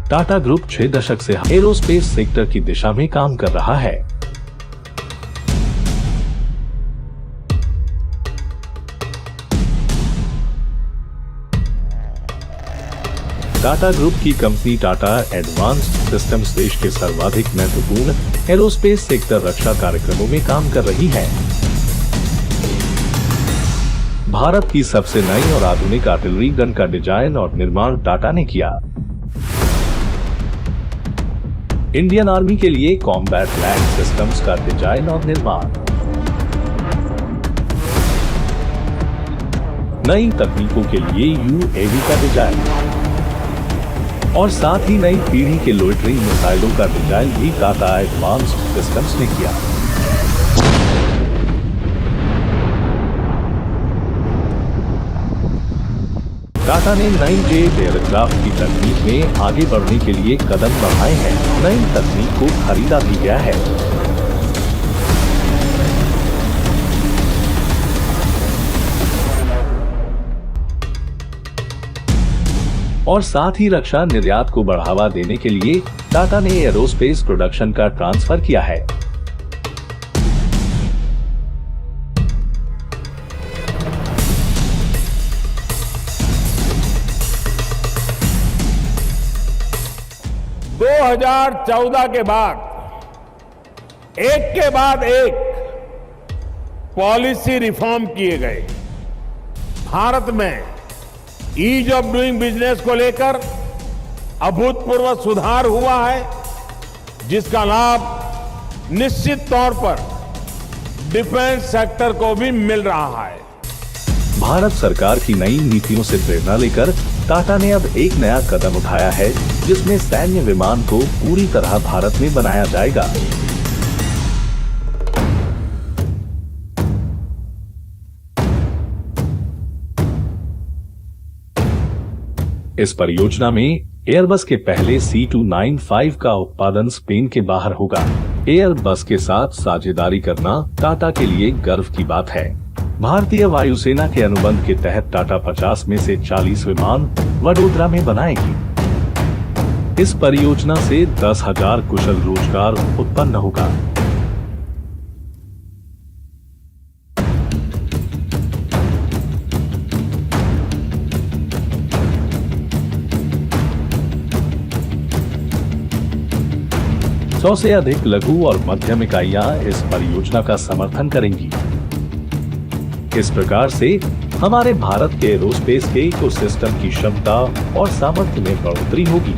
Tata group 6 दशक से aerospace sector की दिशा में काम कर रहा है। टाटा ग्रुप की कंपनी टाटा एडवांस्ड सिस्टम्स देश के सर्वाधिक महत्वपूर्ण एरोस्पेस सेक्टर रक्षा कार्यक्रमों में काम कर रही है। भारत की सबसे नई और आधुनिक आर्टिलरी गन का डिजाइन और निर्माण टाटा ने किया। इंडियन आर्मी के लिए कॉम्बैट लैंड सिस्टम्स का डिजाइन और निर्माण, नई तकनीकों के लिए यूएवी का डिजाइन और साथ ही नई पीढ़ी के लोइटरिंग मिसाइलों का डिजाइन भी टाटा एडवांस्ड सिस्टम्स ने किया। टाटा ने नई जेट एयरक्राफ्ट की तकनीक में आगे बढ़ने के लिए कदम बढ़ाए हैं। नई तकनीक को खरीदा भी गया है। और साथ ही रक्षा निर्यात को बढ़ावा देने के लिए टाटा ने एरोस्पेस प्रोडक्शन का ट्रांसफर किया है। दो 2014 के बाद एक पॉलिसी रिफॉर्म किए गए। भारत में ईज ऑफ डूइंग बिजनेस को लेकर अभूतपूर्व सुधार हुआ है, जिसका लाभ निश्चित तौर पर डिफेंस सेक्टर को भी मिल रहा है। भारत सरकार की नई नीतियों से प्रेरणा लेकर टाटा ने अब एक नया कदम उठाया है, जिसमें सैन्य विमान को पूरी तरह भारत में बनाया जाएगा। इस परियोजना में एयरबस के पहले C295 का उत्पादन स्पेन के बाहर होगा। एयरबस के साथ साझेदारी करना टाटा के लिए गर्व की बात है। भारतीय वायुसेना के अनुबंध के तहत टाटा 50 में से 40 विमान वडोदरा में बनाएगी। इस परियोजना से 10,000 कुशल रोजगार उत्पन्न होगा। सौ से अधिक लघु और मध्यम इकाइयां इस परियोजना का समर्थन करेंगी। इस प्रकार से हमारे भारत के एरोस्पेस के इकोसिस्टम की क्षमता और सामर्थ्य में बढ़ोतरी होगी।